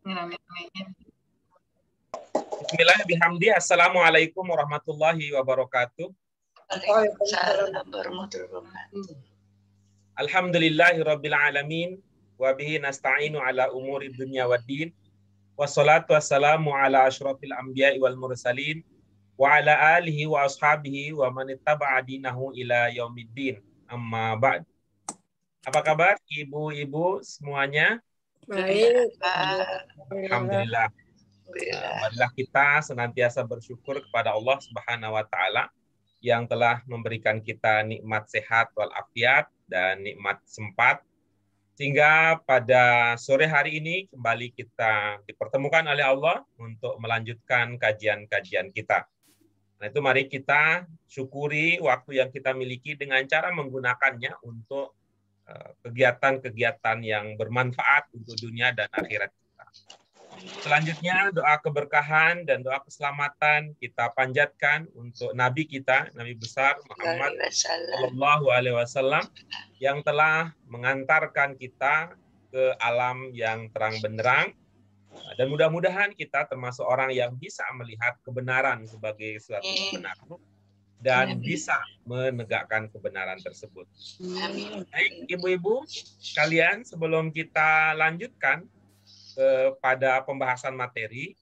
Bismillahirrahmanirrahim. Assalamualaikum warahmatullahi wabarakatuh. Waalaikumsalam warahmatullahi wabarakatuh. Alhamdulillahirabbil alamin wa bihi nasta'inu ala umuri dunya waddin. Wassalatu wassalamu ala asyrafil anbiya'i wal mursalin wa ala alihi wa ashabihi wa man ittaba'a dinahu ila yaumiddin. Amma ba'd. Apa kabar ibu-ibu semuanya? Baik. Alhamdulillah. Marilah kita senantiasa bersyukur kepada Allah Subhanahu wa taala yang telah memberikan kita nikmat sehat walafiat dan nikmat sempat sehingga pada sore hari ini kembali kita dipertemukan oleh Allah untuk melanjutkan kajian-kajian kita. Nah, itu mari kita syukuri waktu yang kita miliki dengan cara menggunakannya untuk kegiatan-kegiatan yang bermanfaat untuk dunia dan akhirat kita. Selanjutnya doa keberkahan dan doa keselamatan kita panjatkan untuk Nabi kita, Nabi besar Muhammad Sallallahu Alaihi Wasallam yang telah mengantarkan kita ke alam yang terang benderang, dan mudah-mudahan kita termasuk orang yang bisa melihat kebenaran sebagai suatu kebenaran dan bisa menegakkan kebenaran tersebut. Baik, ibu-ibu sekalian, sebelum kita lanjutkan pada pembahasan materi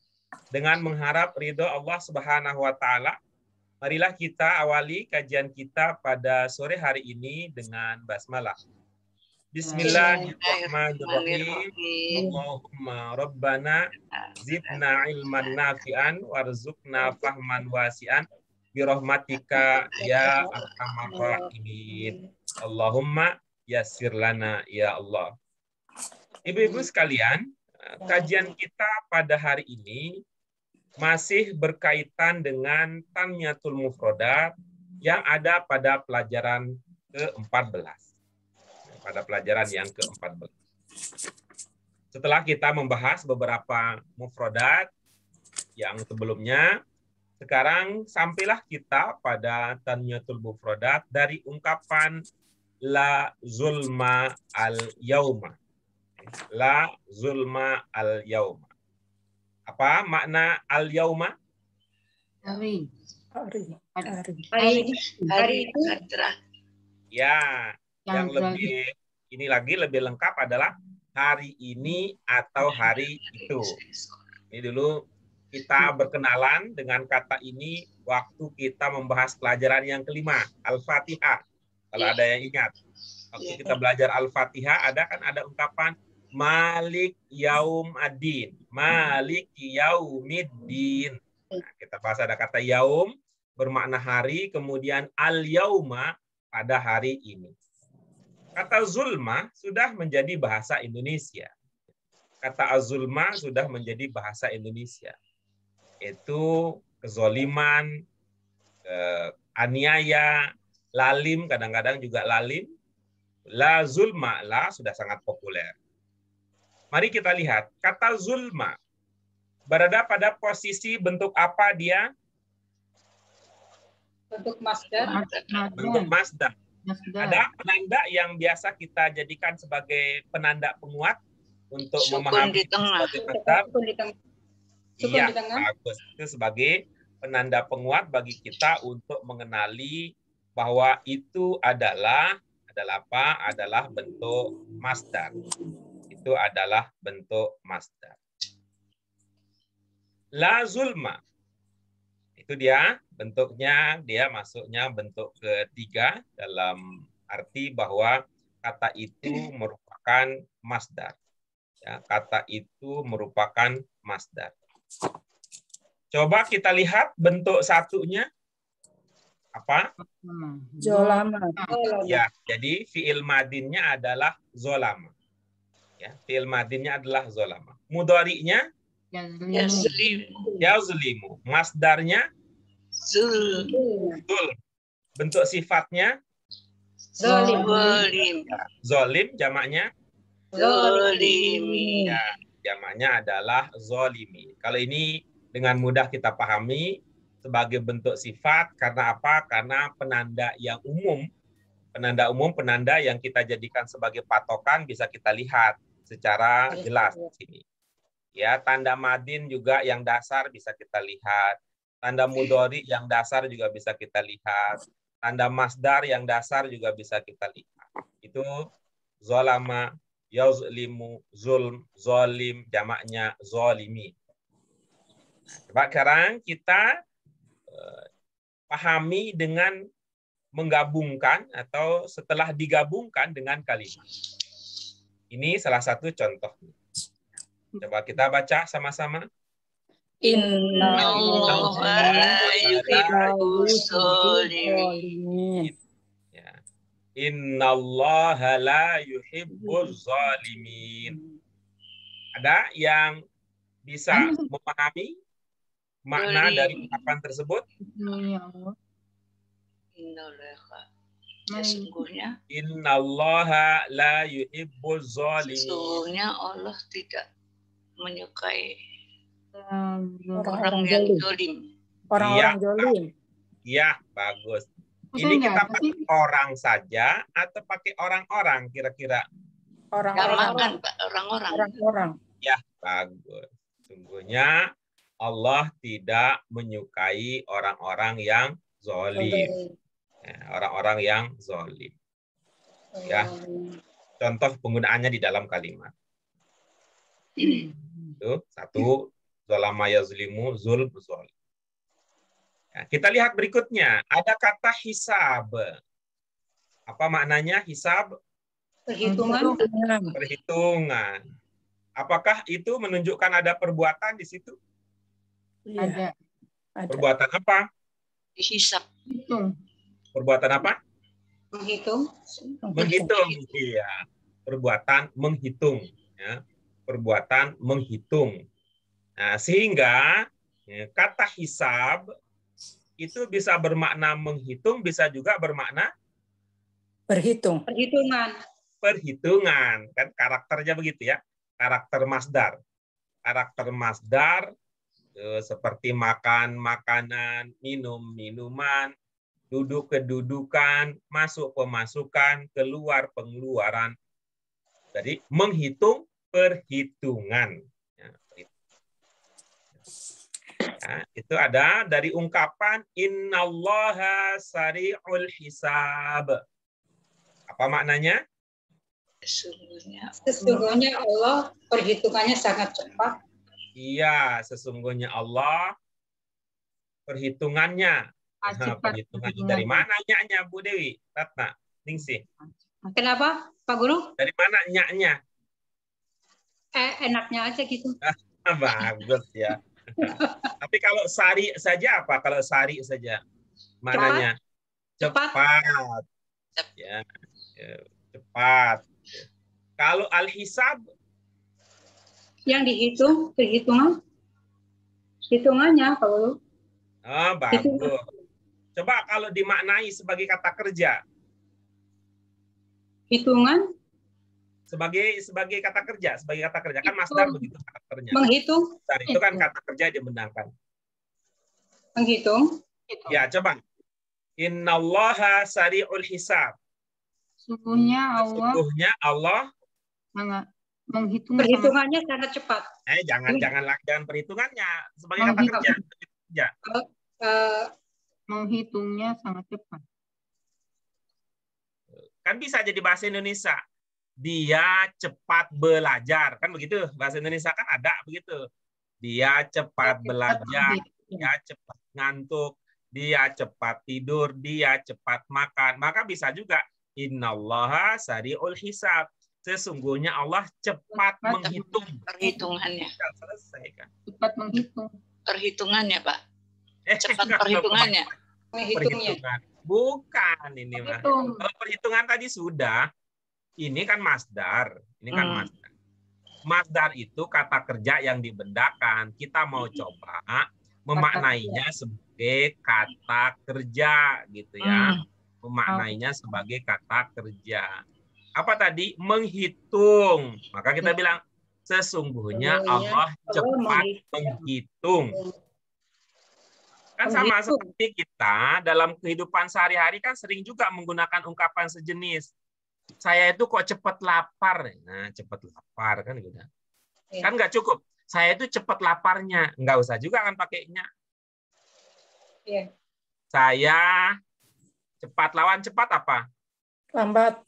dengan mengharap ridho Allah Subhanahu wa taala, marilah kita awali kajian kita pada sore hari ini dengan basmalah. Bismillahirrahmanirrahim. Allahumma rabbana zidna ilman nafi'an warzuqna fahman wasi'an birahmatika ya arhamar rahimin. Allahumma yassir lana ya Allah. Ibu-ibu sekalian, kajian kita pada hari ini masih berkaitan dengan Tanmiyatul Mufrodat yang ada pada pelajaran ke-14. Pada pelajaran yang ke-14. Setelah kita membahas beberapa mufrodat yang sebelumnya, sekarang sampailah kita pada Tanmiyatul Mufrodat dari ungkapan la zulma al-yauma. La zulma al-yauma. Apa makna al-yauma? Hari. Ya, yang lebih ini lagi lebih lengkap adalah hari ini atau hari itu. Ini dulu kita berkenalan dengan kata ini waktu kita membahas pelajaran yang kelima, Al-Fatihah. Kalau ada yang ingat, waktu kita belajar Al-Fatihah ada ungkapan Malik Yaum Adin, Malik Yaumiddin. Nah, kita bahas ada kata yaum bermakna hari, kemudian al-yauma pada hari ini. Kata zulma sudah menjadi bahasa Indonesia. Kata azulma sudah menjadi bahasa Indonesia. Itu kezoliman, aniaya, lalim, kadang-kadang juga lalim. La zulma, la sudah sangat populer. Mari kita lihat, kata zulma berada pada posisi bentuk apa dia? Bentuk masdar. Bentuk masdar. Ada penanda yang biasa kita jadikan sebagai penanda penguat untuk memahami sebagai masdar. Iya, bagus. Itu sebagai penanda penguat bagi kita untuk mengenali bahwa itu adalah apa? Adalah bentuk masdar. Itu adalah bentuk masdar. La zulma. Itu dia bentuknya, dia masuknya bentuk ketiga dalam arti bahwa kata itu merupakan masdar. Ya, kata itu merupakan masdar. Coba kita lihat bentuk satunya. Apa? Zolama. Ya, jadi fi'il madinnya adalah zolama. Ya, fi'il madinnya adalah zolama. Mudhari'nya yazlimu. Masdarnya zul. Bentuk sifatnya Zolim. zolim, jamaknya Zolimi. ya, jamaknya adalah zolimi. Kalau ini dengan mudah kita pahami sebagai bentuk sifat karena apa? Karena penanda yang umum, penanda yang kita jadikan sebagai patokan bisa kita lihat secara jelas di sini. Ya, tanda madin juga yang dasar bisa kita lihat. Tanda mudhari yang dasar juga bisa kita lihat. Tanda masdar yang dasar juga bisa kita lihat. Itu zolama, yazlimu, zulm, zolim, jamaknya zolimi. Coba sekarang kita pahami dengan menggabungkan atau setelah digabungkan dengan kalimat. Ini salah satu contoh. Coba kita baca sama-sama. Innallaha la yuhibbuz zalimin. Ya. Innallaha la yuhibbuz zalimin. Ada yang bisa memahami makna dari ungkapan tersebut? Sesungguhnya Innallaha la yuhibbuz zalimin. sesungguhnya Allah tidak menyukai Orang-orang yang zalim. zalim. Orang-orang zalim. Iya, bagus. Ini kita pakai orang saja atau pakai orang-orang kira-kira? Orang-orang. Jamakan, Pak, orang-orang. Orang-orang. Ya, bagus. Sungguhnya Allah tidak menyukai orang-orang yang zalim. Ya, orang-orang yang zalim. Ya. Contoh penggunaannya di dalam kalimat. Itu satu, zalama yazlimu, zulm, zalim. Ya, kita lihat berikutnya. Ada kata hisab. Apa maknanya hisab? Perhitungan. Perhitungan. Apakah itu menunjukkan ada perbuatan di situ? Ada. Perbuatan apa? Dihisap. Perbuatan apa? Menghitung. Menghitung. Iya. Perbuatan menghitung. Ya. Perbuatan menghitung. Nah, sehingga ya, kata hisab itu bisa bermakna menghitung, bisa juga bermakna Berhitung. Perhitungan. perhitungan. Kan karakternya begitu ya. Karakter masdar. Karakter masdar seperti makan makanan, minum minuman, duduk kedudukan, masuk pemasukan, keluar pengeluaran. Jadi menghitung perhitungan. Ya, itu ada dari ungkapan innallaha sari'ul hisab. Apa maknanya? Sesungguhnya Allah perhitungannya sangat cepat. Iya, sesungguhnya Allah perhitungannya. Perhitungannya dari mana nyaknya Bu Dewi? Ratna, Ningsih. Kenapa, Pak Guru? Dari mana nyaknya? Enaknya aja gitu. Bagus ya. Tapi kalau sari saja apa? Kalau sari saja mananya? Cepat. Ya, cepat. Kalau al-hisab yang dihitung, hitungannya kalau bagus. Coba kalau dimaknai sebagai kata kerja. Hitungan sebagai kata kerja kan masdar begitu karakternya. Menghitung. Dan itu kan kata kerja dibenarkan. Menghitung. Ya, coba. Innallaha sari'ul hisab. Sesungguhnya Allah menghitung perhitungannya sangat cepat. Jangan perhitungannya sebagai kata kerja. Menghitungnya sangat cepat. Kan bisa jadi bahasa Indonesia. Dia cepat belajar, kan begitu? Bahasa Indonesia kan ada begitu. Dia cepat belajar, dia cepat ngantuk, dia cepat tidur, dia cepat makan. Maka bisa juga innallaha sari'ul hisab. Sesungguhnya Allah cepat menghitung. Perhitungannya. Selesai kan? Cepat menghitung. Perhitungannya, Pak. Cepat perhitungannya. Perhitungan. Bukan ini, Mas. Kalau perhitungan tadi sudah, ini kan masdar. Masdar. Masdar itu kata kerja yang dibendakan. Kita mau coba memaknainya sebagai kata kerja gitu ya. Memaknainya sebagai kata kerja. Apa tadi? Menghitung. Maka kita bilang sesungguhnya Allah cepat menghitung. Kan sama seperti kita dalam kehidupan sehari-hari kan sering juga menggunakan ungkapan sejenis. Saya itu kok cepat lapar. Nah, cepat lapar kan gitu. Kan nggak cukup. Saya itu cepat laparnya. Nggak usah juga kan pakainya. Iya. Saya cepat, lawan cepat apa? Lambat.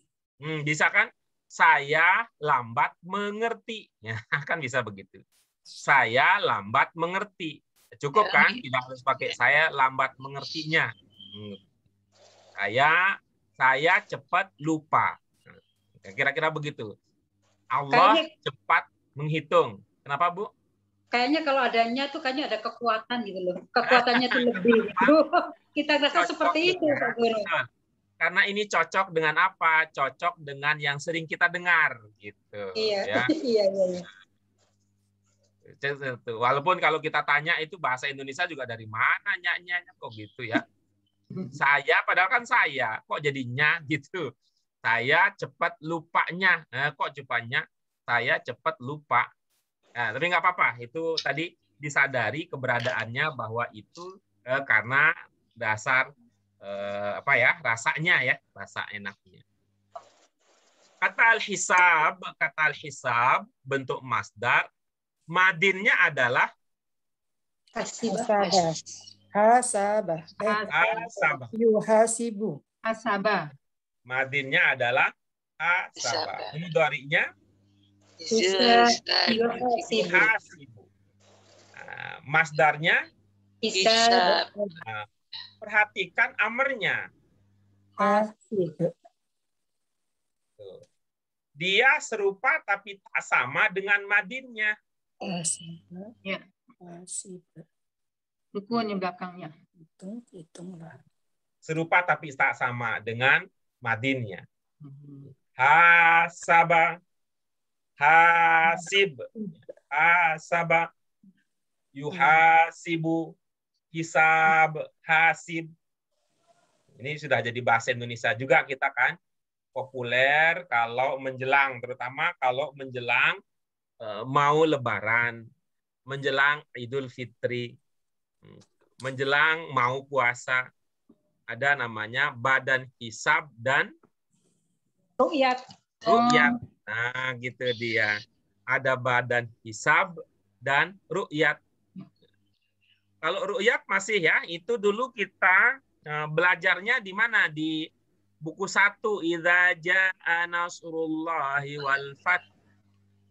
Bisa kan? Saya lambat mengerti. Ya, kan bisa begitu. Saya lambat mengerti. Cukup kan? Tidak harus pakai saya lambat mengertinya. Saya cepat lupa. Kira-kira begitu. Allah cepat menghitung. Kenapa, Bu? Kayaknya kalau adanya tuh kayaknya ada kekuatan gitu loh. Kekuatannya tuh lebih. Kita rasa seperti itu, Pak Guru. Karena ini cocok dengan apa? Cocok dengan yang sering kita dengar, gitu. Iya, ya. iya. Walaupun kalau kita tanya itu bahasa Indonesia juga dari mana nyanyinya kok gitu ya. Saya, padahal kan saya, kok jadinya gitu. Saya cepat lupanya, kok cepatnya? Saya cepat lupa. Nah, tapi nggak apa-apa. Itu tadi disadari keberadaannya bahwa itu karena dasar rasanya ya, rasa enaknya. Kata al-hisab bentuk masdar, madinnya adalah Hasabah. Yuhasibu. Hasabah. Madinnya adalah hasabah. Ini dorinya yuhasibu. Masdarnya Hisab. Perhatikan amernya. Dia serupa tapi tak sama dengan madinnya. Ya. Rukunnya belakangnya. Hitunglah. Serupa tapi tak sama dengan madinnya. Hasaba, hasib, hasaba, yuhasibu, hisab, hasib. Ini sudah jadi bahasa Indonesia juga kita kan. Populer kalau menjelang, terutama kalau menjelang mau Lebaran, menjelang Idul Fitri, menjelang mau puasa, ada namanya badan hisab dan ru'yat. Nah, gitu dia. Ada badan hisab dan ru'yat. Kalau ru'yat masih ya, itu dulu kita belajarnya di mana? Di buku 1, Idza jaa nasrullahi wal fath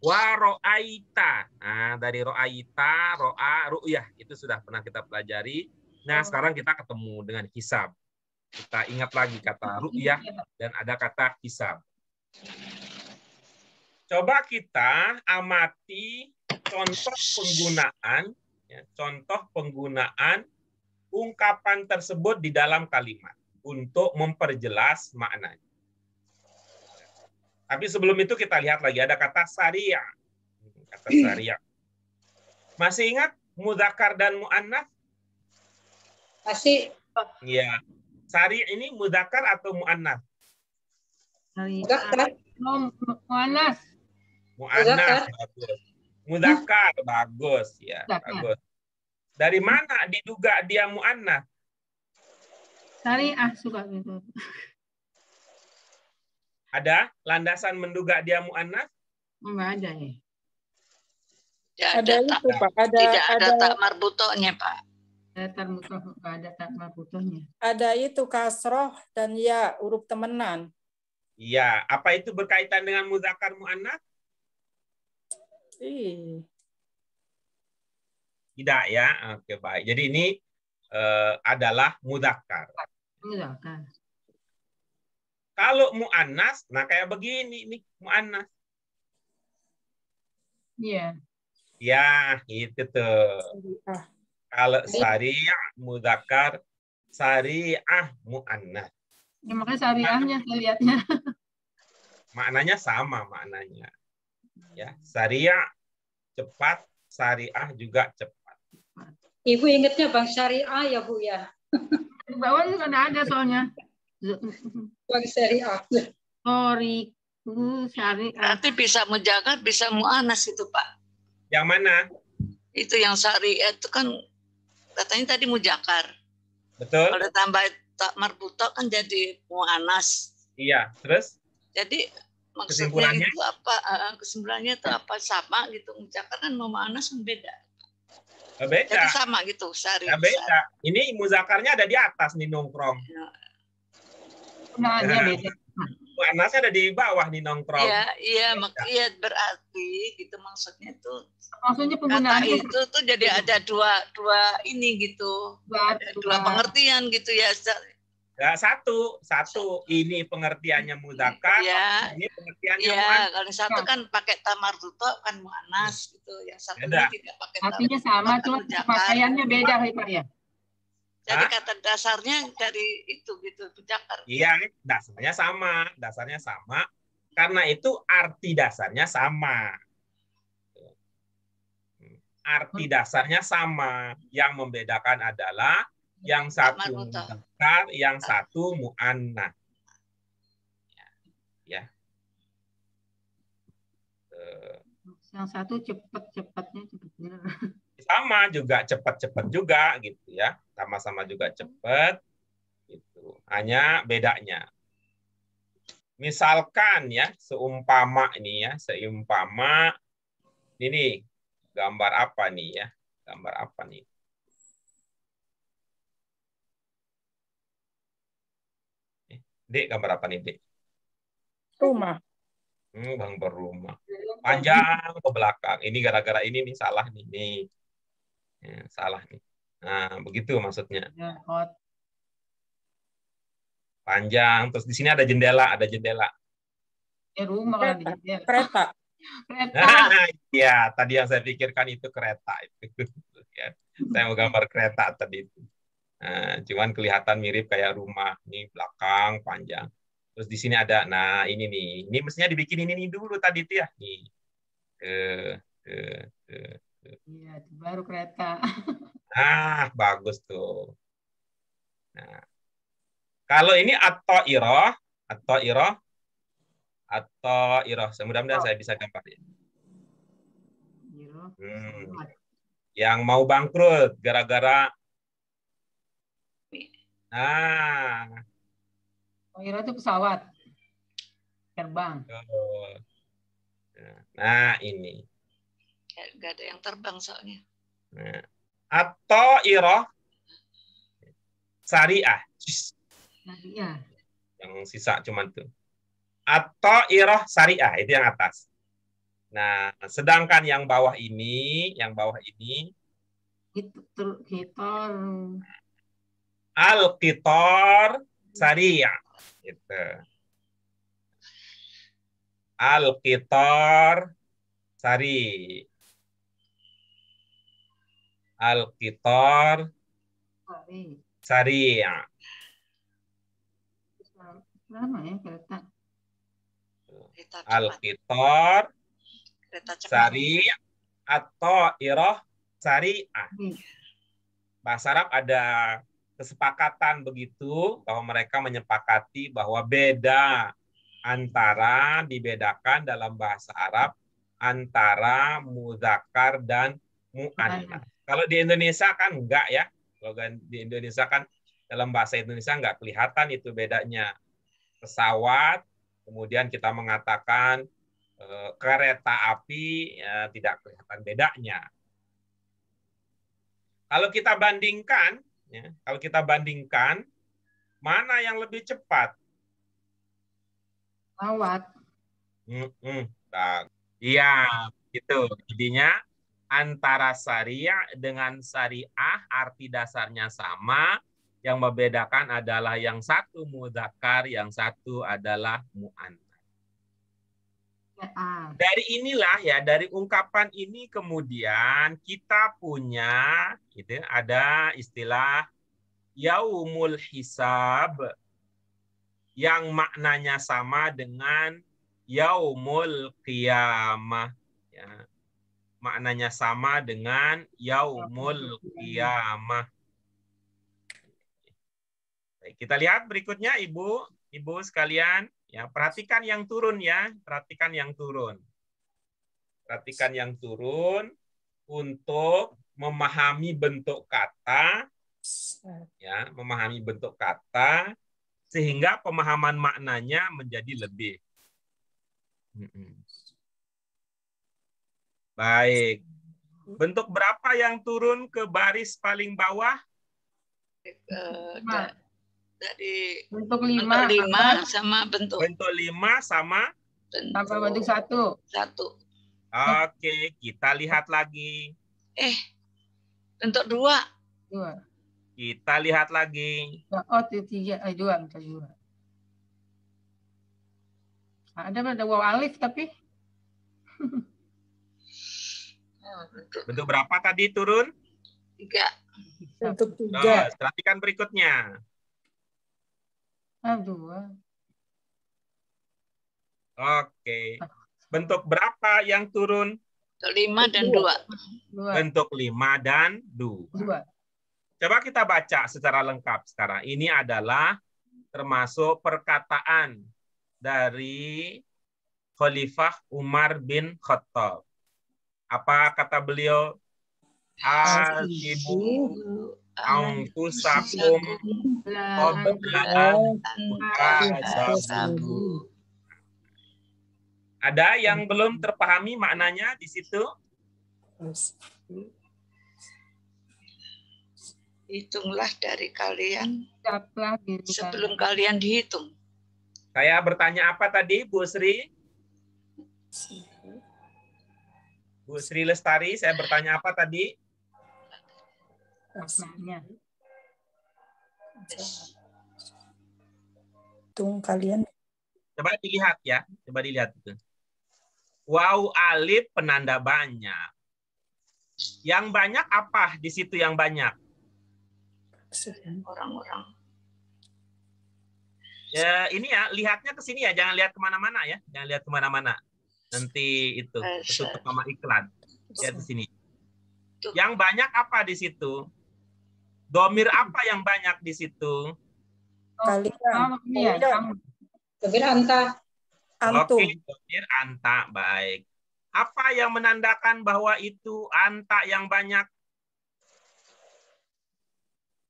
wa ra'aita. Nah, dari ra'aita, ro'a, ru'yah itu sudah pernah kita pelajari. Nah, sekarang kita ketemu dengan hisab. Kita ingat lagi kata ru'yah dan ada kata hisab. Coba kita amati contoh penggunaan ungkapan tersebut di dalam kalimat untuk memperjelas maknanya. Tapi sebelum itu kita lihat lagi ada kata sari'a. Kata sari'a. Masih ingat mudzakkar dan muannats? Masih. Iya. Sari' ini mudzakkar atau muannats? Mudzakkar. Muannas. Muannats bagus. Mudzakkar bagus ya, bagus. Dari mana diduga dia muannats? Syariah suka gitu. Ada landasan menduga dia muannats? Enggak ada ya. Ada itu, Pak. Tidak ada tak marbutohnya, Pak. Enggak ada tak marbutohnya. Ada itu kasroh dan ya huruf temenan. Iya, apa itu berkaitan dengan mudzakkar muannats? Tidak ya. Oke, baik. Jadi ini adalah mudzakkar. Mudzakkar. Kalau muannas, nah kayak begini nih muannas. Iya. Ya, itu tuh. Kalau sari'ah mudzakkar, sari'ah muannas. Ya, makanya syariahnya saya lihatnya. Maknanya sama maknanya. Ya, sari'ah cepat, sari'ah juga cepat. Ibu ingatnya Bang Syariah ya, Bu ya. Di bawah juga ada soalnya. Bang Syariah. Syariah. Berarti bisa mujakkar, bisa muannas itu, Pak. Yang mana? Itu yang syariah itu kan katanya tadi mujakkar. Betul. Kalau tambah tak marbutoh kan jadi muannas. Iya, terus? Jadi maksudnya Kesimpulannya? itu apa? Kesimpulannya itu apa? Sama gitu. Muzakkar kan sama muannas beda. Beda. Jadi sama gitu, Sari. Ya beda. Ini muzakarnya ada di atas nih nongkrong. Gunaannya beda. Muannasnya ada di bawah nih nongkrong. Iya, iya berarti gitu maksudnya itu Maksudnya kata penggunaannya itu tuh jadi ada dua ini gitu. Ada dua pengertian gitu ya. Ya, satu. Ini pengertiannya muzakkar, Ya, ini pengertiannya iya, muannas. kalau yang satu kan pakai tamarduto kan muannas gitu, yang satunya Beda. tidak pakai artinya sama, cuma pemakaiannya beda Pak ya. Jadi Hah? kata dasarnya dari itu gitu, muzakkar. Iya, dasarnya sama. Karena itu arti dasarnya sama. Arti dasarnya sama. Yang membedakan adalah yang satu muzakkar, yang satu muannas. Ya. Yang satu cepatnya cepet bener. Sama juga cepat juga gitu ya. Sama-sama juga cepat gitu. Hanya bedanya. Misalkan ya, seumpama ini gambar apa nih ya? Gambar apa nih? Dek, gambar apa nih, Dek? Rumah. Bang berumah. Panjang ke belakang. Ini gara-gara ini nih salah nih. Nih. Ya, salah nih. Nah, begitu maksudnya. Panjang, terus di sini ada jendela. Rumah kalau di jendela. Kereta. Nah, ya, tadi yang saya pikirkan itu kereta itu. Ya, saya mau gambar kereta tadi itu. Nah, cuman kelihatan mirip kayak rumah nih, belakang panjang. Terus di sini ada, nah ini nih, ini mestinya dibikin ini dulu tadi itu ya, nih. Iya, baru kereta. Nah, bagus tuh. Nah, kalau ini atau iroh, mudah-mudahan saya bisa gambarin. Yang mau bangkrut gara-gara Iroh itu pesawat terbang. Nah, ini. Nggak ada yang terbang soalnya. Nah, atau iroh syariah. Syariah. Yang sisa cuman tuh. Atau iroh syariah itu yang atas. Nah, sedangkan yang bawah ini Kitor. Al-Qitor syariah. Gitu. Al-Qitor syariah. Lama ya kereta. Al-Qitor syariah atau iroh syariah. Bahasa Arab ada kesepakatan begitu bahwa mereka menyepakati bahwa dibedakan dalam bahasa Arab antara muzakkar dan muannas. Kalau di Indonesia kan enggak ya. Kalau di Indonesia kan dalam bahasa Indonesia enggak kelihatan itu bedanya. Pesawat, kemudian kita mengatakan kereta api, ya, tidak kelihatan bedanya. Kalau kita bandingkan, mana yang lebih cepat? Pesawat. Iya, itu. Jadinya antara syariah dengan syariah arti dasarnya sama. Yang membedakan adalah yang satu mudzakkar, yang satu adalah muannas. Dari inilah ya, dari ungkapan ini kemudian kita punya gitu, ada istilah yaumul hisab yang maknanya sama dengan yaumul qiyamah. Ya. Maknanya sama dengan yaumul qiyamah. Baik, kita lihat berikutnya Ibu sekalian. Ya, perhatikan yang turun ya, perhatikan yang turun untuk memahami bentuk kata, ya, sehingga pemahaman maknanya menjadi lebih Baik. Bentuk berapa yang turun ke baris paling bawah? Dari Bentuk bentuk 5. 5 sama bentuk Bentuk 5 sama? Tambah bentuk 1. 1. Oke, kita lihat lagi. Bentuk 2. 2. Kita lihat lagi. Oh, 3. 2. Bentuk 2. Ada waw alif tapi. Bentuk berapa tadi turun? 3. Bentuk Oh, 3. perhatikan berikutnya. 2. Oke. Bentuk berapa yang turun? Bentuk 5 dan 2. 2. Bentuk 5 dan 2. 2. Coba kita baca secara lengkap sekarang. Ini adalah termasuk perkataan dari Khalifah Umar bin Khattab. Apa kata beliau? Asibu anfusakum qabla an tuhasabu. Ada yang belum terpahami maknanya di situ? Hitunglah dari kalian Siaplah diri sebelum kalian dihitung. Saya bertanya apa tadi, Bu Sri? Bu Sri Lestari, saya bertanya apa tadi? maknanya. Hitung kalian. Coba dilihat ya, coba dilihat itu. Waw alif penanda banyak. Yang banyak apa di situ yang banyak? Orang-orang. Ya, ini ya, lihatnya ke sini ya, jangan lihat kemana-mana ya, jangan lihat kemana-mana. Nanti itu ketutup sama iklan. Lihat di sini. Yang banyak apa di situ? Domir apa yang banyak di situ? Kalian. Iya, kamu. Domir anta. Antum. Oke, domir anta, baik. Apa yang menandakan bahwa itu anta yang banyak?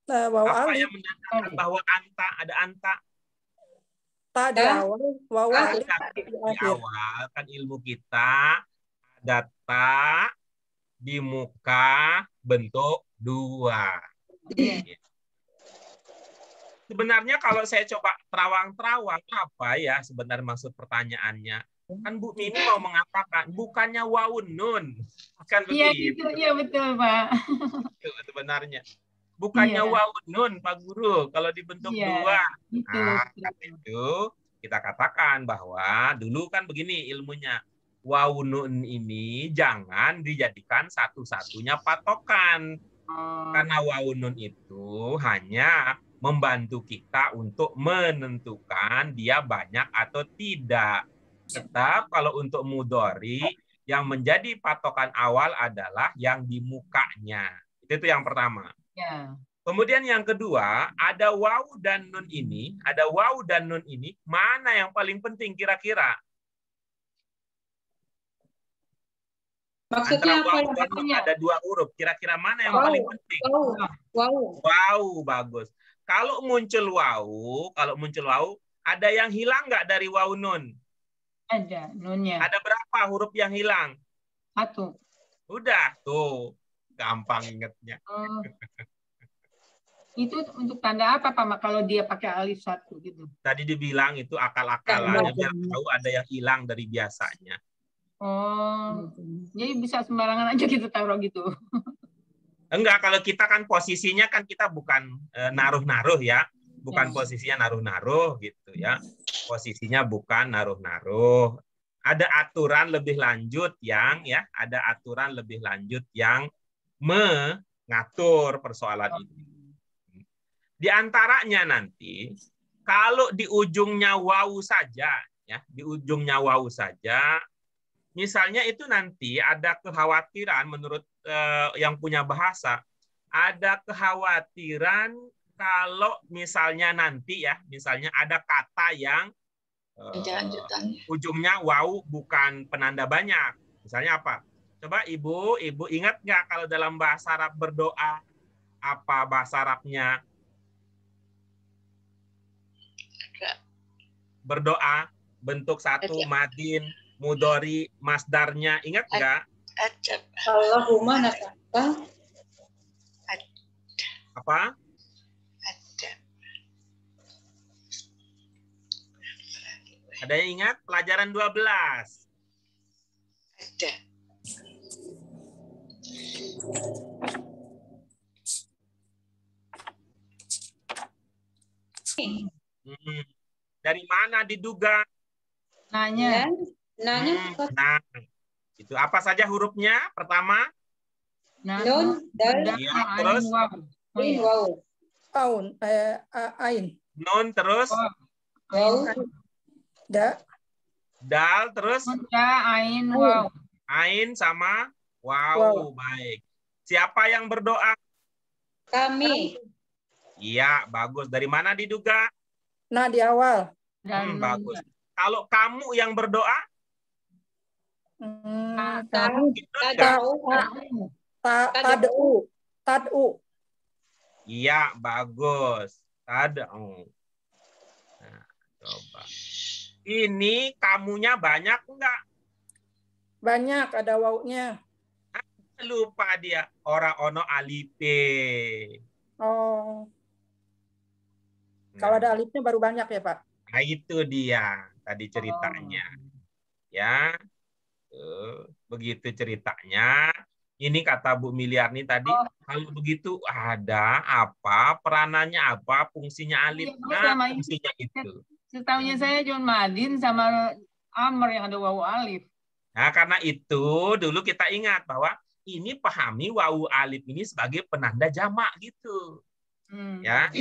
Waw Apa alif. yang menandakan bahwa anta ada anta? Ta di awal, waw alif di Di akhir. awal kan ilmu kita ada ta di muka bentuk 2. Sebenarnya kalau saya coba terawang-terawang apa ya sebenarnya maksud pertanyaannya? Kan Bu Mimi mau mengatakan bukannya wawun nun. Kan Iya, begitu. gitu. Iya, betul, Pak. Itu sebenarnya. Bukannya Iya. wawun nun, Pak Guru. Kalau dibentuk Iya, 2. gitu. Nah, kan itu kita katakan bahwa dulu kan begini ilmunya. Wawun nun ini jangan dijadikan satu-satunya patokan. Karena wawun nun itu hanya membantu kita untuk menentukan dia banyak atau tidak. Tetap kalau untuk mudhari yang menjadi patokan awal adalah yang di mukanya. Itu yang pertama. Ya. Kemudian yang kedua, ada waw dan nun ini, mana yang paling penting kira-kira? Maksudnya Antara apa waw yang dan nun banyak? ada 2 huruf. Kira-kira mana yang Wow. paling penting? Wow. Wow, bagus. Kalau muncul waw, ada yang hilang nggak dari waw nun? Ada nunnya. Ada berapa huruf yang hilang? 1. Udah, tuh. Gampang ingetnya. Oh. Itu untuk tanda apa, Pak, kalau dia pakai alif 1 gitu? Tadi dibilang itu akal-akalannya biar tahu ada yang hilang dari biasanya. Oh, jadi bisa sembarangan aja gitu taruh gitu. Enggak, kalau kita kan posisinya kan kita bukan naruh-naruh ya. Bukan posisinya naruh-naruh gitu ya. Posisinya bukan naruh-naruh. Ada aturan lebih lanjut yang mengatur persoalan ini. Di antaranya nanti kalau di ujungnya wawu saja ya, misalnya itu nanti ada kekhawatiran menurut yang punya bahasa, ada kekhawatiran kalau misalnya nanti ya, misalnya ada kata yang ujungnya wawu bukan penanda banyak. Misalnya apa? Coba Ibu ingat nggak kalau dalam bahasa Arab berdoa, apa bahasa Arabnya? Berdoa bentuk 1 madin, Mudhari masdarnya ingat nggak? Ajab. Allahumma nas'aluka. Apa? Ada. Ada yang ingat pelajaran 12? Ada. Dari mana diduga? Nanya. Nanya. Nah, itu apa saja hurufnya? Pertama, Nun, dal, ya, Ain, terus waw. Oh, ain, iya. waw. Aun, ain, nun, terus Oh, Waw. da, dal, terus Nun, da, ain, waw. ain sama wow. Wow. Baik. Siapa yang berdoa? Kami. Iya, bagus. Dari mana diduga? nah di awal. Dan Bagus. Kalau kamu yang berdoa, Kamu Tadau. tad'u. iya, bagus. Tad'u. Nah, coba. Ini kamunya banyak enggak? Banyak ada wawunya. Lupa dia. Ora ono alipe. Oh, kalau ada alifnya baru banyak ya, Pak? Nah, itu dia tadi ceritanya. Ya. Begitu ceritanya. Ini kata Bu Miliarni tadi, kalau begitu ada apa, peranannya apa, fungsinya alif. Nah, fungsinya itu. Setahunya saya John Madin sama Amr yang ada wawu alif. Nah, karena itu dulu kita ingat bahwa ini pahami wawu alif ini sebagai penanda jamak gitu. Ya.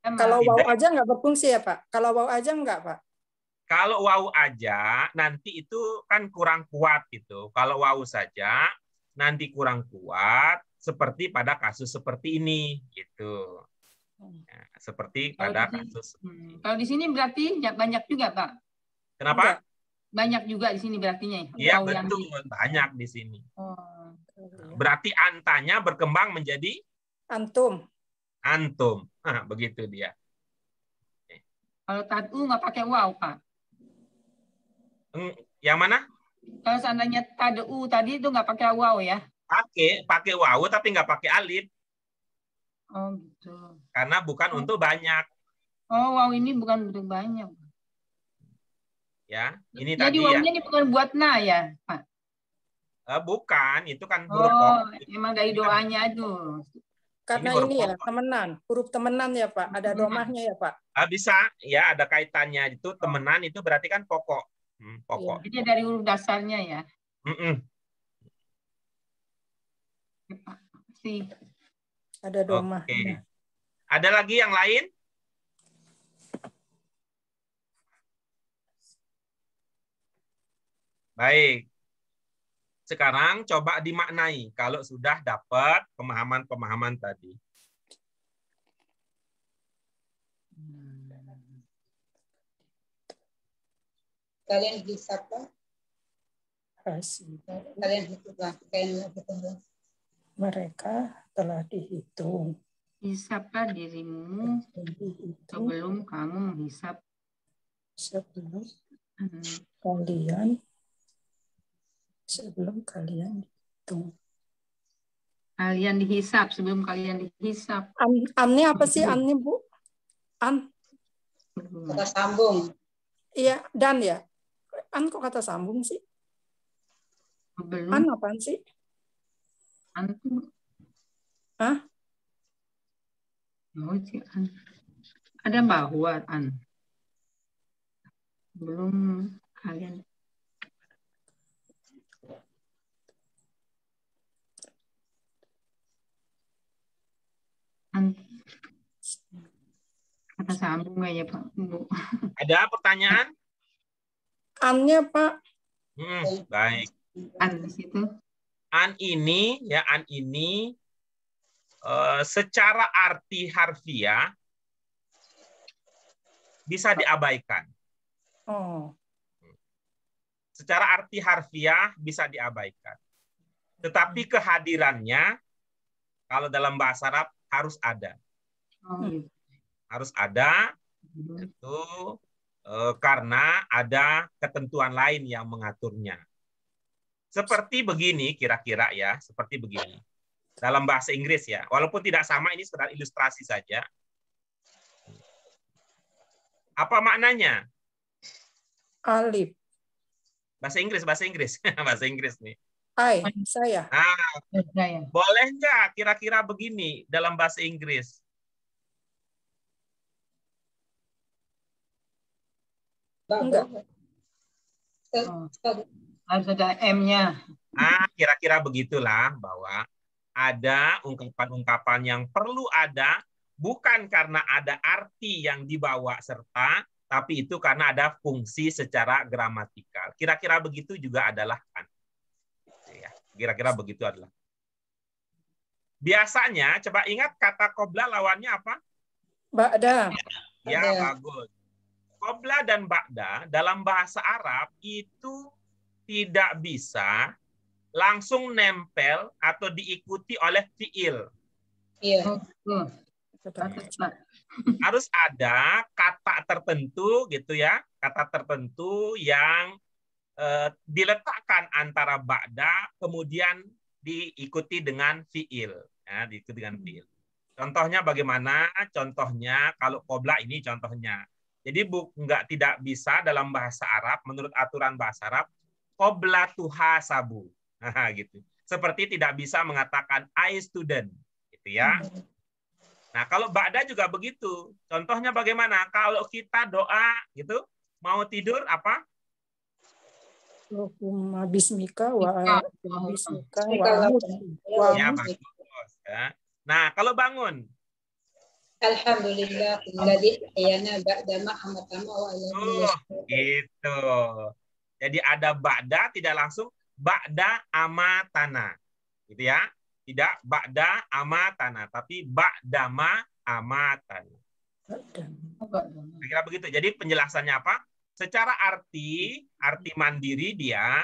Kalau wawu aja nggak berfungsi ya, Pak? Kalau wawu aja nggak, Pak? Kalau wawu aja nanti itu kan kurang kuat gitu. Kalau wawu saja nanti kurang kuat seperti pada kasus seperti ini gitu. Ya, seperti pada kasus. Kalau di sini berarti banyak juga, Pak. Kenapa? Enggak. Banyak juga di sini berartinya. Iya, Wawu betul, yang banyak di sini. Oh. Berarti antanya berkembang menjadi Antum. antum. Nah, begitu dia. Kalau tad'u nggak pakai waw, Pak. Yang mana? Kalau seandainya tad'u tadi itu nggak pakai waw ya? Pakai wawu tapi nggak pakai alif. Oh gitu. Karena bukan untuk banyak. Oh, waw ini bukan untuk banyak. Ya, ini Jadi tadi wawunya ya. ini bukan buat na ya, Pak? Bukan, itu kan huruf Oh, pokok. emang dari doanya itu. Karena huruf ini ya, pokok. temenan. Huruf temenan ya, Pak. Ada domahnya ya, Pak. Bisa, ya ada kaitannya. Itu temenan itu berarti kan pokok. Pokok. Jadi dari huruf dasarnya ya. Si. Ada domah. Oke. Ada lagi yang lain? Baik. Sekarang coba dimaknai kalau sudah dapat pemahaman-pemahaman tadi. Kalian hisab lah. Kalian hitunglah. Mereka telah dihitung. Hisaplah dirimu sebelum kamu menghisap. Sebelum kalian dihitung. Kalian dihisap sebelum kalian dihisap. Annya apa sih annya, Bu? An. Kata sambung. Iya, dan ya. An kok kata sambung sih? Belum. An apaan sih? An tuh. Hah? Oh, an. Ada bahwa an. Belum kalian. An. Kata sambung nggak ya, Pak? Bu. Ada pertanyaan? Annya, Pak. Baik. An di situ. An ini secara arti harfiah bisa diabaikan. Oh. Secara arti harfiah bisa diabaikan. Tetapi kehadirannya kalau dalam bahasa Arab harus ada. Oh, gitu. Harus ada itu karena ada ketentuan lain yang mengaturnya. Seperti begini kira-kira ya, seperti begini. Dalam bahasa Inggris ya, walaupun tidak sama, ini sekedar ilustrasi saja. Apa maknanya? Alif. Bahasa Inggris. Bahasa Inggris nih. Saya. Boleh nggak kira-kira begini dalam bahasa Inggris? Enggak. Harus ada M-nya. Kira-kira begitulah, bahwa ada ungkapan-ungkapan yang perlu ada, bukan karena ada arti yang dibawa serta, tapi itu karena ada fungsi secara gramatikal. Kira-kira begitu juga adalah kan. Kira-kira begitu adalah. Biasanya, coba ingat kata qobla lawannya apa? Ba'da. Ya, bagus. Qobla dan ba'da dalam bahasa Arab itu tidak bisa langsung nempel atau diikuti oleh fiil. Iya. Harus ada kata tertentu gitu ya, kata tertentu yang diletakkan antara ba'da kemudian diikuti dengan fiil, ya, diikuti dengan fiil. Contohnya bagaimana? Contohnya kalau qobla ini contohnya. Jadi tidak bisa dalam bahasa Arab, menurut aturan bahasa Arab, qobla tuhasabu. Nah, gitu. Seperti tidak bisa mengatakan I student, gitu ya. Nah, kalau ba'da juga begitu. Contohnya bagaimana? Kalau kita doa gitu, mau tidur apa? Bismika wa bismika wa Ya, bagus. Ya. Nah, kalau bangun? Alhamdulillah alladzi ahyana ba'da ma amatana wa gitu. Jadi ada ba'da tidak langsung ba'da amatana. Gitu ya. Tidak ba'da amatana, tapi ba'da ma amatana. Kira begitu. Jadi penjelasannya apa? Secara arti mandiri dia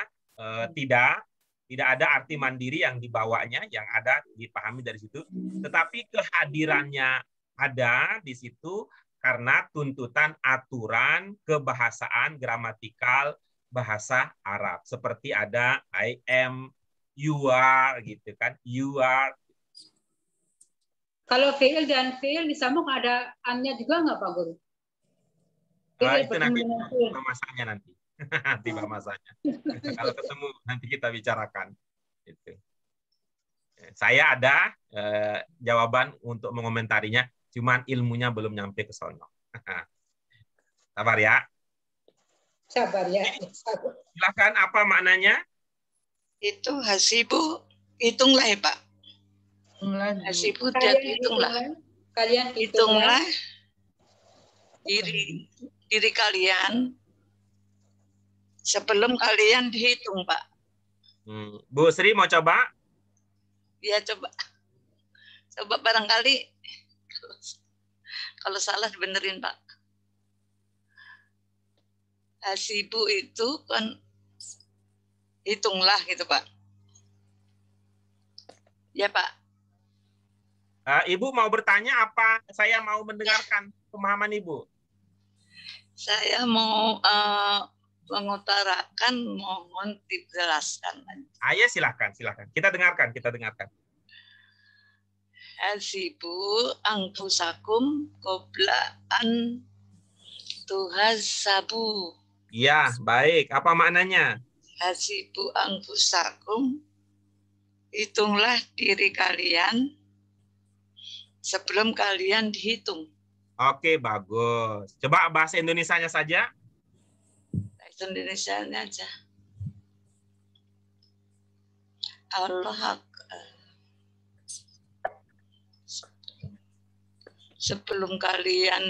tidak ada arti mandiri yang dibawanya, yang ada dipahami dari situ. Tetapi kehadirannya ada di situ karena tuntutan aturan kebahasaan gramatikal bahasa Arab. Seperti ada I am, you are, gitu kan. You are. Kalau fiil dan fiil disambung ada an-nya juga nggak Pak Guru? Itu nanti masanya nanti. Tiba masanya. Kalau ketemu nanti kita bicarakan. Itu. Saya ada jawaban untuk mengomentarinya, cuman ilmunya belum nyampe ke sono. Sabar ya. Sabar ya. Silakan, apa maknanya? Itu hasibu, hitunglah ya Pak. Hasibu dan hitunglah. Kalian hitunglah diri kalian sebelum kalian dihitung, Pak. Bu Sri mau coba? Ya, coba. Coba barangkali kalau salah dibenerin, Pak. Hasibu itu kan hitunglah gitu, Pak. Ya, Pak. Ibu mau bertanya apa? Saya mau mendengarkan pemahaman Ibu. Saya mau mengutarakan, mohon dijelaskan. Ayo silakan. Kita dengarkan. Hasibu angfusakum qabla an tuhasabu. Iya, baik. Apa maknanya? Hasibu angfusakum, hitunglah diri kalian sebelum kalian dihitung. Oke, bagus. Coba bahasa Indonesianya saja. Bahasa Indonesianya aja. Allah sebelum kalian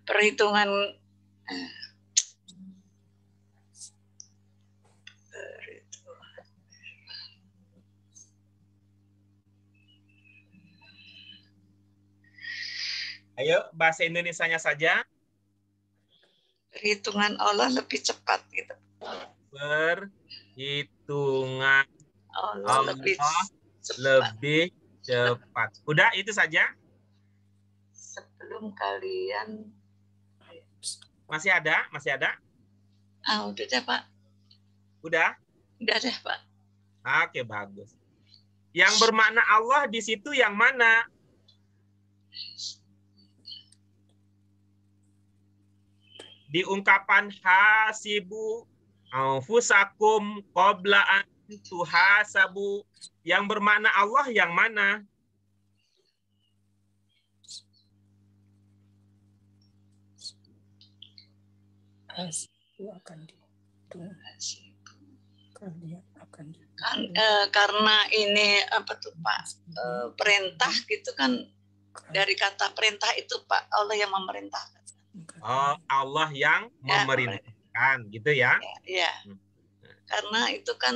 perhitungan Ayo, bahasa Indonesianya saja. perhitungan Allah lebih cepat gitu. perhitungan Allah Allah lebih cepat. Udah, itu saja. Sebelum kalian. Masih ada? Masih ada? Udah deh, Pak. Udah? Udah deh, Pak. Oke, bagus. Yang bermakna Allah di situ yang mana? Di ungkapan hasibu anfusakum qabla an tuhasabu. Yang bermakna Allah yang mana? Hasibu akan dihitung. Kalian akan dihitung. Karena ini apa tuh Pak? Perintah gitu kan, dari kata perintah itu Pak, Allah yang memerintahkan. Oh, Allah yang memerintahkan, gitu ya? Ya. Karena itu kan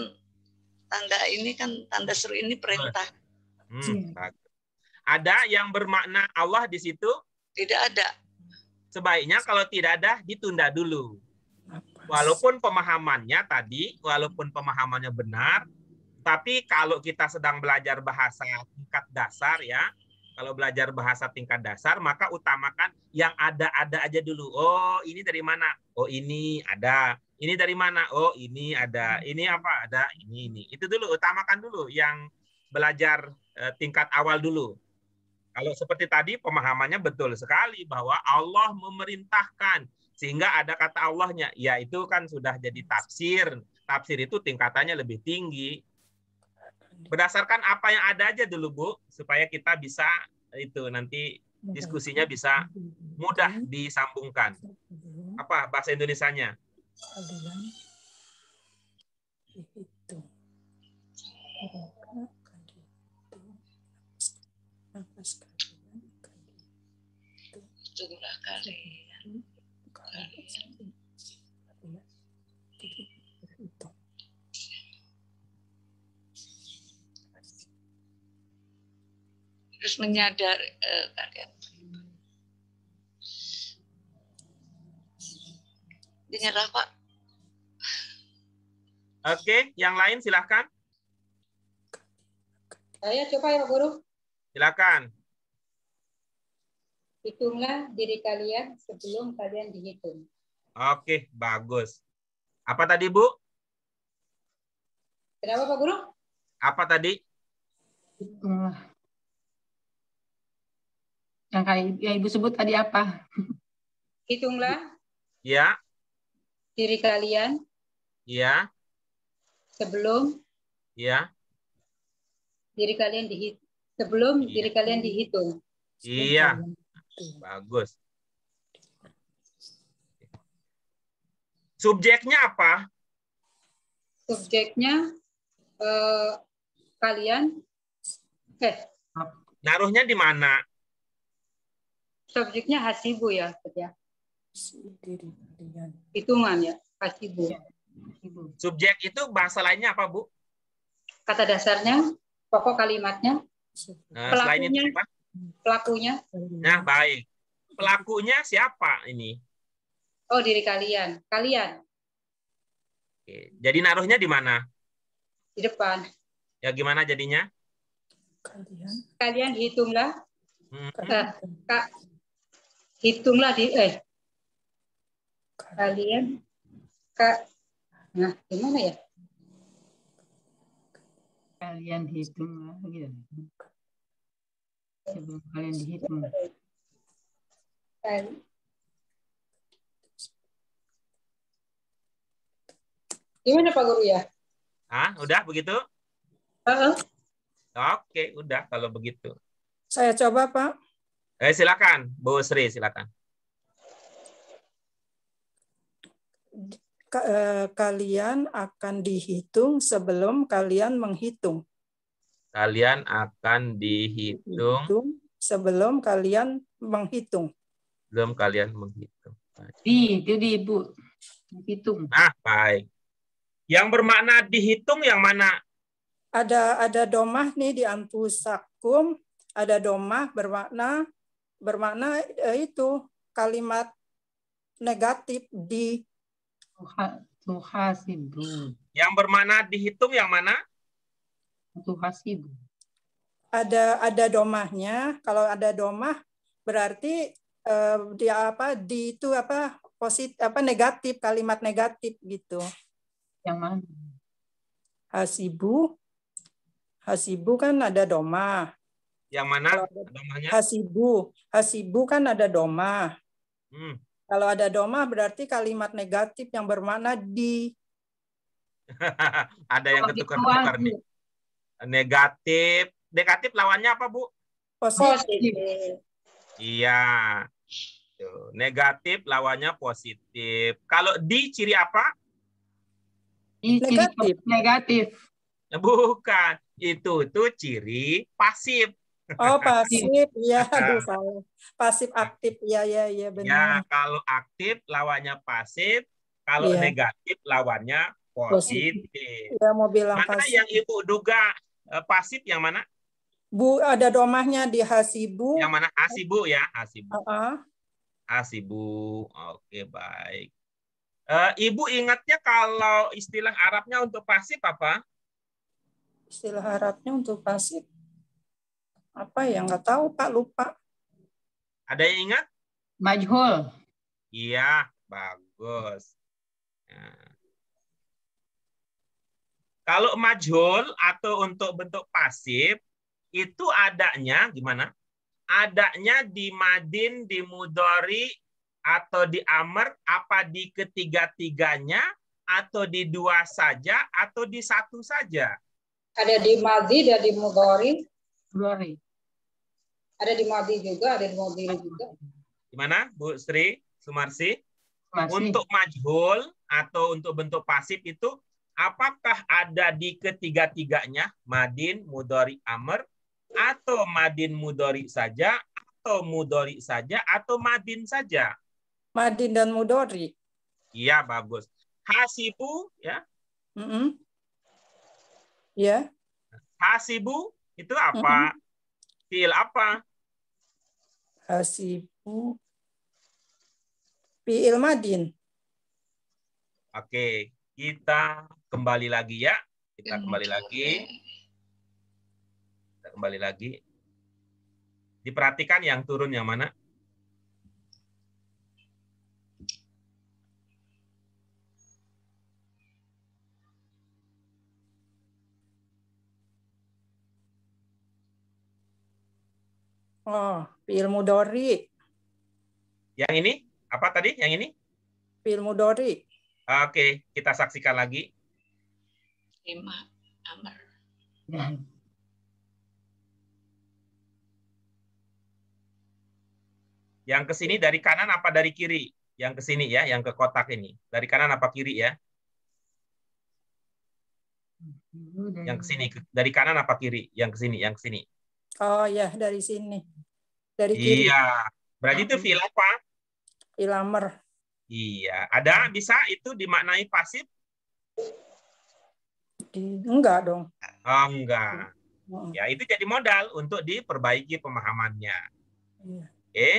tanda ini kan, tanda seru ini perintah. Ada yang bermakna Allah di situ? Tidak ada. Sebaiknya kalau tidak ada, ditunda dulu. Walaupun pemahamannya tadi, walaupun pemahamannya benar, tapi kalau kita sedang belajar bahasa tingkat dasar ya, kalau belajar bahasa tingkat dasar, maka utamakan yang ada-ada aja dulu. Oh, ini dari mana? Oh, ini ada. Ini dari mana? Oh, ini ada. Ini apa? Ada. Ini. Itu dulu, utamakan dulu yang belajar tingkat awal dulu. Kalau seperti tadi, pemahamannya betul sekali bahwa Allah memerintahkan. Sehingga ada kata Allahnya. Ya, itu kan sudah jadi tafsir. Tafsir itu tingkatannya lebih tinggi. Berdasarkan apa yang ada aja dulu, Bu, supaya kita bisa itu nanti diskusinya bisa mudah disambungkan. Apa bahasa Indonesianya? Jumlah kalian. Terus menyadari kalian. Dinyerah Pak. Oke, yang lain silahkan. Saya coba ya Pak Guru. Silakan. Hitunglah diri kalian sebelum kalian dihitung. Oke, bagus. Apa tadi, Bu? Kenapa Pak Guru? Apa tadi? Hitunglah. Yang kayak yang Ibu sebut tadi apa? Hitunglah Ya. diri kalian Ya. sebelum Ya. diri kalian dihitung. Sebelum diri kalian dihitung. Iya. Bagus. Subjeknya apa? Subjeknya kalian. Naruhnya di mana? Subjeknya hasibu ya, hitungan ya, hasibu. Subjek itu bahasa lainnya apa, Bu? Kata dasarnya, pokok kalimatnya, Selain itu apa? Pelakunya. Nah, baik. Pelakunya siapa ini? Oh, diri kalian. Kalian. Oke. Jadi naruhnya di mana? Di depan. Ya gimana jadinya? Kalian hitunglah. Hitunglah kalian. Nah, gimana ya? Kalian hitung gitu. Sebelum kalian dihitung. Gimana Pak Guru ya? Udah begitu? Oke, udah kalau begitu. Saya coba, Pak. Silakan, Bu Sri, silakan. Kalian akan dihitung sebelum kalian menghitung. Kalian akan dihitung sebelum kalian menghitung. Sebelum kalian menghitung. Itu di Ibu. Hitung. Nah, baik. Yang bermakna dihitung yang mana? Ada domah nih di anfusakum, ada domah bermakna itu kalimat negatif di Tuhasibu. Yang bermakna dihitung yang mana? Tuhasibu. Ada domahnya. Kalau ada domah berarti dia di itu positif negatif, kalimat negatif gitu. Yang mana? Hasibu kan ada domah. Yang mana Kalau domahnya? Hasibu kan ada domah. Hmm. Kalau ada domah berarti kalimat negatif yang bermakna di. Ada yang ketukar-tukar nih. Negatif. Negatif lawannya apa, Bu? Positif. Iya. Tuh. Negatif lawannya positif. Kalau di ciri apa? Negatif. Negatif. Bukan. Itu ciri pasif. Oh, pasif. Ya, aduh salah. Pasif aktif. Ya benar. Ya, kalau aktif lawannya pasif, kalau negatif lawannya positif. Ya, mau bilang mana pasif. yang Ibu duga pasif yang mana? Bu, ada domahnya di hasibu. Yang mana? Hasibu ya, hasibu. Uh-uh. Hasibu. Oke, baik. Ibu ingatnya kalau istilah Arabnya untuk pasif apa? Istilah Arabnya untuk pasif apa ya? Nggak tahu, Pak, lupa. Ada yang ingat? Majhul. Iya, bagus. Nah. Kalau majhul atau untuk bentuk pasif itu adanya gimana? Adanya di madin, di mudhari, atau di amr, apa di ketiga-tiganya, atau di dua saja, atau di satu saja? Ada di madhi, ada di mudhari. Ada di madhi juga, ada di mudhari juga. Gimana, Bu Sri Sumarsi? Masih. Untuk majhul atau untuk bentuk pasif itu, apakah ada di ketiga-tiganya, madin, mudhari, amr, atau madin mudhari saja, atau mudhari saja, atau madin saja? Madin dan mudhari. Iya, bagus. Hasibu, ya. Ya. Hasibu itu apa? Fiil apa? Hasibu. Fiil madin. Oke, kita kembali lagi ya. Kita kembali lagi. Kita kembali lagi. Diperhatikan yang turun yang mana? Oh, fiil mudhari. Yang ini? Apa tadi? Yang ini? Fiil mudhari. Oke, kita saksikan lagi. 5 amr. Yang ke sini dari kanan apa dari kiri? Yang ke sini ya, yang ke kotak ini. Dari kanan apa kiri ya? Yang ke sini. Dari kanan apa kiri? Yang ke sini, yang ke sini. Oh ya, dari sini. Dari kiri. Iya. Berarti itu fiil apa? Fiil amr. Iya. Ada bisa itu dimaknai pasif? Enggak dong. Oh, enggak. Ya, itu jadi modal untuk diperbaiki pemahamannya. Iya. Oke.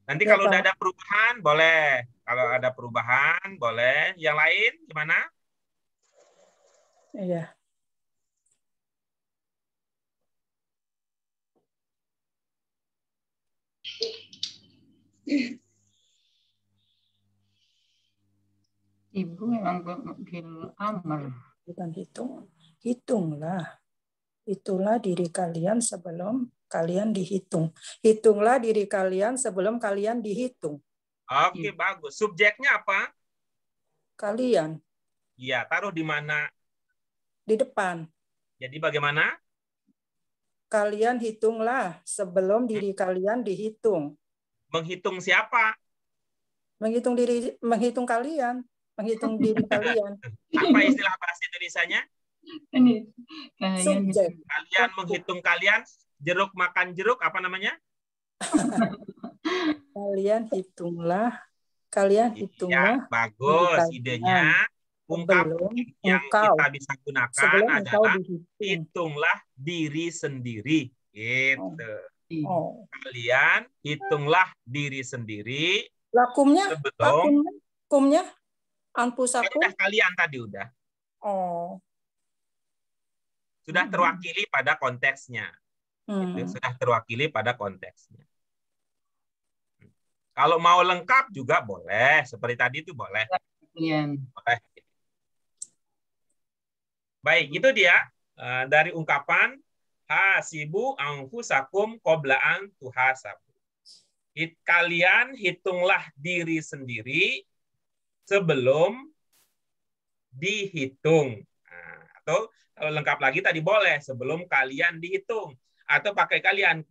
Nanti Ya, kalau Pak. udah ada perubahan, boleh. Kalau ada perubahan, boleh. Yang lain gimana? Iya. Ibu memang bil amr. Bukan hitung. Hitunglah. Itulah diri kalian sebelum kalian dihitung. Hitunglah diri kalian sebelum kalian dihitung. Oke, bagus. Subjeknya apa? Kalian. Iya, taruh di mana? Di depan. Jadi bagaimana? Kalian hitunglah sebelum diri kalian dihitung. Menghitung siapa? Menghitung kalian. Menghitung diri kalian. Apa istilah bahasa Indonesianya? Ini Subjek. Kalian menghitung kalian, jeruk makan jeruk, apa namanya? Kalian hitunglah. Kalian hitunglah. Ya, bagus. diri Idenya ungkapan yang kita bisa gunakan adalah hitunglah diri sendiri. Gitu. Oh. Kalian hitunglah diri sendiri. Lakumnya? Sebelum Kumnya? Anfusakum. Udah kalian tadi udah. Oh. Sudah terwakili pada konteksnya. Gitu, sudah terwakili pada konteksnya. Kalau mau lengkap juga boleh, seperti tadi itu boleh. Boleh. Baik, itu dia dari ungkapan hasibu anfusakum qabla an tuhasabu. Kalian hitunglah diri sendiri sebelum dihitung. Nah, atau kalau lengkap lagi tadi boleh sebelum kalian dihitung. Atau pakai kalian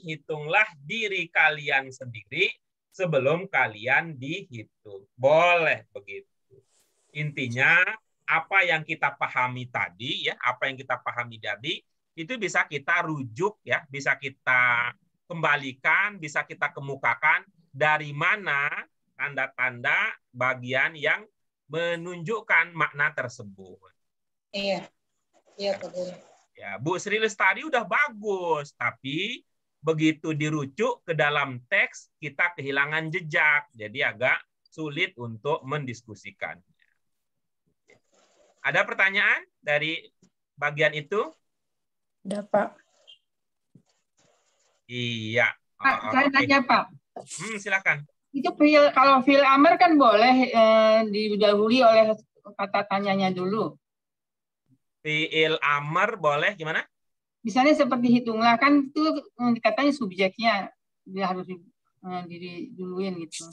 hitunglah diri kalian sendiri sebelum kalian dihitung. Boleh begitu. Intinya apa yang kita pahami tadi ya, apa yang kita pahami tadi itu bisa kita rujuk ya, bisa kita kembalikan, bisa kita kemukakan dari mana tanda-tanda bagian yang menunjukkan makna tersebut. Iya. Iya, Pak Guru. Ya, Bu Sri Lestari udah bagus, tapi begitu dirujuk ke dalam teks kita kehilangan jejak, jadi agak sulit untuk mendiskusikan. Ada pertanyaan dari bagian itu? Ada, Pak. Iya. Pak, saya nanya, Pak. Silakan. Itu kalau fil amr kan boleh didahului oleh kata tanyanya dulu. Fi'il amr boleh gimana? Misalnya seperti hitunglah kan itu katanya subjeknya dia harus diduluin gitu.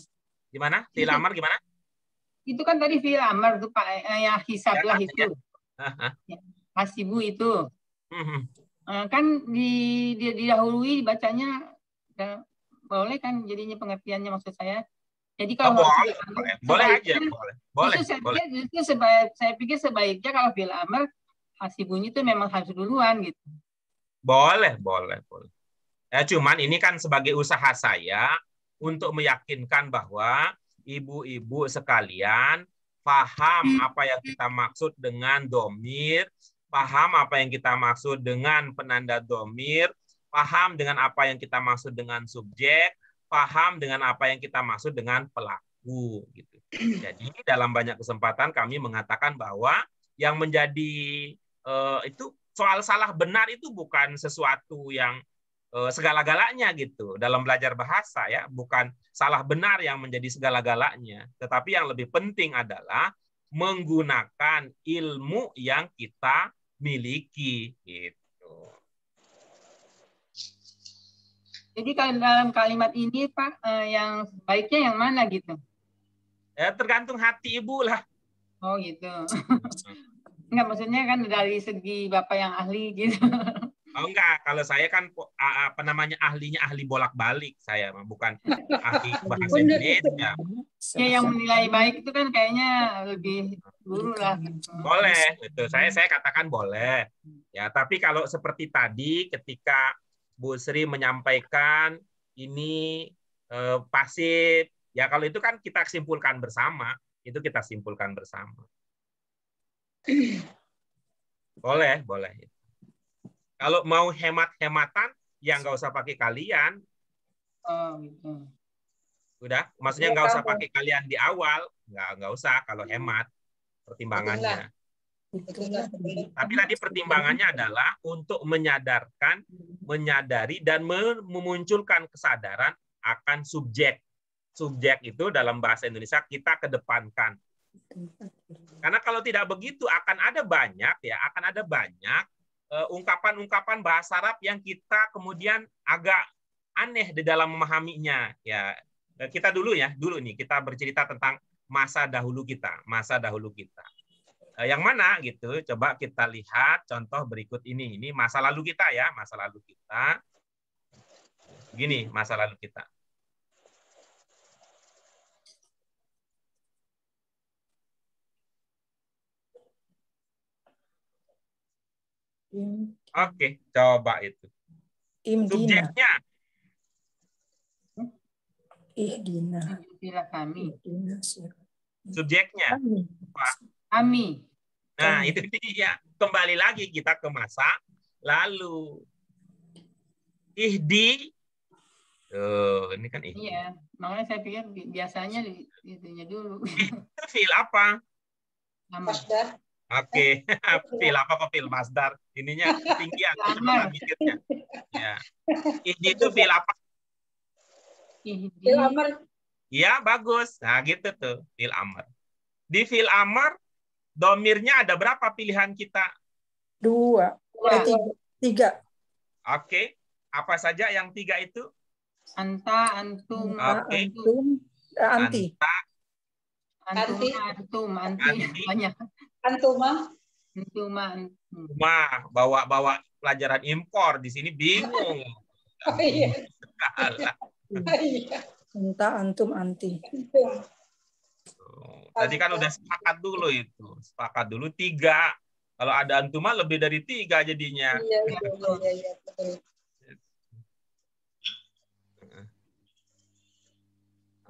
Gimana? Fi'il amr gimana? Itu kan tadi fil amr tuh Pak, yang hisablah Ya, itu. ya. Hasibu itu. Kan didahului bacanya boleh kan jadinya pengertiannya maksud saya. Jadi kalau boleh aja, boleh. Saya pikir sebaiknya kalau fil amr hasibunya itu memang harus duluan gitu. Boleh. Ya, cuman ini kan sebagai usaha saya untuk meyakinkan bahwa ibu-ibu sekalian paham apa yang kita maksud dengan domir, paham apa yang kita maksud dengan penanda domir, paham dengan apa yang kita maksud dengan subjek, paham dengan apa yang kita maksud dengan pelaku. Gitu. Jadi dalam banyak kesempatan kami mengatakan bahwa yang menjadi itu soal salah benar itu bukan sesuatu yang segala-galanya gitu dalam belajar bahasa ya, bukan salah benar yang menjadi segala-galanya, tetapi yang lebih penting adalah menggunakan ilmu yang kita miliki gitu. Jadi kalau dalam kalimat ini Pak yang baiknya yang mana gitu? Ya, tergantung hati ibu lah. Oh gitu. Enggak, maksudnya kan dari segi Bapak yang ahli gitu. Oh enggak, kalau saya kan ahlinya ahli bolak-balik saya, bukan ahli bahasa Indonesia. Ya yang menilai baik itu kan kayaknya lebih guru lah. Boleh, itu saya katakan boleh. Ya, tapi kalau seperti tadi ketika Bu Sri menyampaikan ini pasif, ya kalau itu kan kita simpulkan bersama, Boleh. Kalau mau hemat-hematan, ya nggak usah pakai kalian. Oh, gitu. Udah, maksudnya nggak usah pakai kalian di awal, nggak usah kalau hemat pertimbangannya. Tapi tadi pertimbangannya adalah untuk menyadari dan memunculkan kesadaran akan subjek. Subjek itu dalam bahasa Indonesia kita kedepankan. Karena kalau tidak begitu akan ada banyak ungkapan-ungkapan bahasa Arab yang kita kemudian agak aneh di dalam memahaminya. Ya, kita dulu nih kita bercerita tentang masa dahulu kita. Yang mana gitu? Coba kita lihat contoh berikut ini. Ini masa lalu kita ya, Begini masa lalu kita. Oke, coba itu. Subjeknya. Ihdina kami. Subjeknya. Kami. Nah, itu dia. Kembali lagi kita ke masa lalu. Ihdi Tuh, ini kan ihdi. Iya, makanya saya pikir biasanya itunya dulu. Itu fiil apa? Lama. Masdar. Oke, fiil apa kok fiil masdar? Ininya ketinggian Lamar. mikirnya. Ya. Ihdi itu fiil apa? Fil amr. Iya, bagus. Nah, gitu tuh, fiil amr. Di fiil amr, domirnya ada berapa pilihan kita? 2. 3. Oke. Apa saja yang 3 itu? Anta, antum, Oke. Antum, anti. antum, anti, banyak. Antuma. Antum. Wah, bawa pelajaran impor di sini bingung. Oh, iya. Anta, antum, anti. Tadi kan udah sepakat dulu itu. Sepakat dulu 3. Kalau ada antuma lebih dari 3 jadinya. Iya, betul.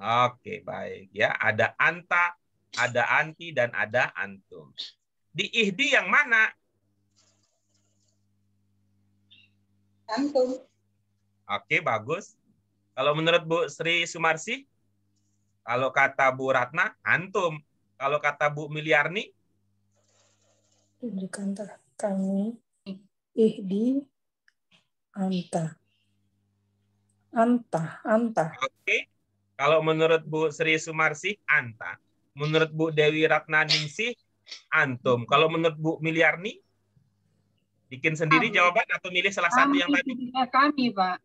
Oke, baik. Ya, ada anta, ada anti, dan ada antum. Di ihdi yang mana? Antum. Oke, bagus. Kalau menurut Bu Sri Sumarsi? Kalau kata Bu Ratna, antum. Kalau kata Bu Miliarni? Diberikan kami ihdi anta. Anta. Oke. Kalau menurut Bu Sri Sumarsi, anta. Menurut Bu Dewi Ratna Ningsih, antum. Kalau menurut Bu Miliarni, bikin sendiri jawaban atau milih salah satu yang tadi? Kami, Pak.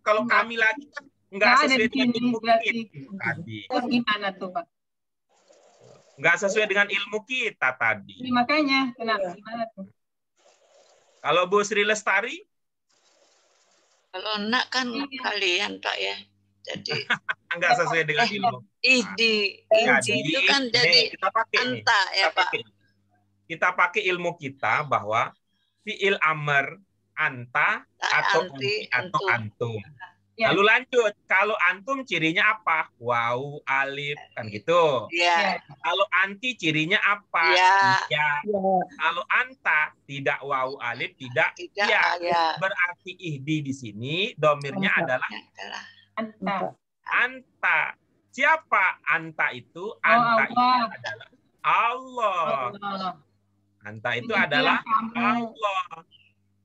Kalau kami lagi kan nggak sesuai dengan ilmu kita tadi. Gimana tuh, Pak? Nggak sesuai dengan ilmu kita tadi. Makanya, kenapa? Gimana tuh? Kalau Bu Sri Lestari? Kalau nak kan kalian, Pak, ya. Jadi nggak sesuai dengan ilmu. ihdi itu kan jadi kita pakai anta ya, Pak. Kita pakai ilmu kita bahwa fiil amr anta atau anti atau antum. Ya. Lalu lanjut, kalau antum cirinya apa? Waw, alif, kan gitu. Ya. Kalau anti cirinya apa? Ya. Kalau anta tidak waw, alif, tidak ya. Berarti ihdi di sini domirnya adalah anta. Siapa anta itu? Anta itu adalah Allah. Anta itu adalah Allah.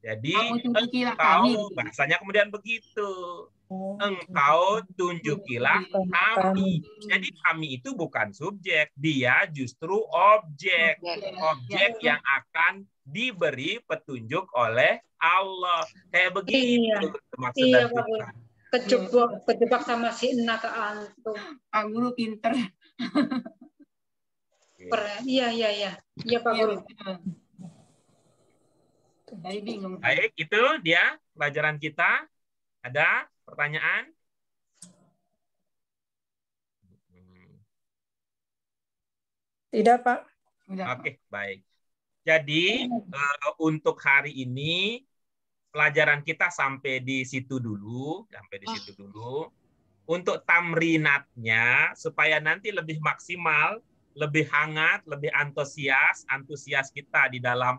Jadi engkau, bahasanya kemudian begitu. Engkau tunjukilah kami. Jadi kami itu bukan subjek, dia justru objek. Objek yang akan diberi petunjuk oleh Allah. Kayak begitu maksud dan tujuan. Kejebak sama si Ena ke antum. Pak Guru pinter. Iya Pak Guru. Jadi bingung. Baik, itu dia pelajaran kita. Ada pertanyaan? Tidak, Pak. Oke, baik. Jadi untuk hari ini pelajaran kita sampai di situ dulu, Untuk tamrinatnya supaya nanti lebih maksimal, lebih hangat, lebih antusias kita di dalam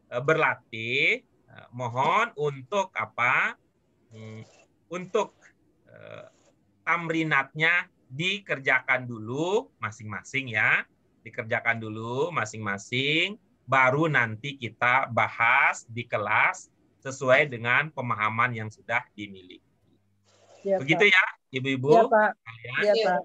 berlatih, mohon untuk untuk tamrinatnya dikerjakan dulu masing-masing ya, baru nanti kita bahas di kelas sesuai dengan pemahaman yang sudah dimiliki. Ya, begitu Pak. Ya, Ibu-ibu. Ya, Pak. Ya, Pak.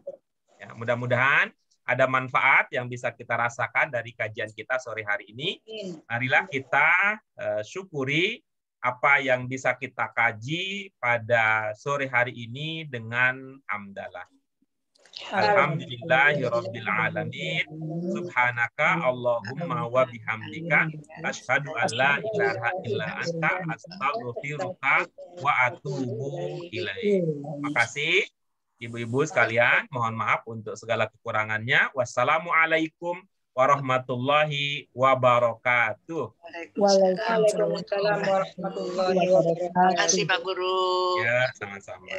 Ya, mudah-mudahan ada manfaat yang bisa kita rasakan dari kajian kita sore hari ini. Marilah kita syukuri apa yang bisa kita kaji pada sore hari ini dengan hamdalah. Alhamdulillahirabbil alamin. Subhanaka Allahumma wa bihamdika asyhadu an la ilaha illa anta astaghfiruka wa atubu ilaik. Makasih ibu-ibu sekalian, mohon maaf untuk segala kekurangannya. Wassalamualaikum warahmatullahi wabarakatuh. Waalaikumsalam warahmatullahi wabarakatuh. Terima kasih Pak Guru. Ya, sama-sama.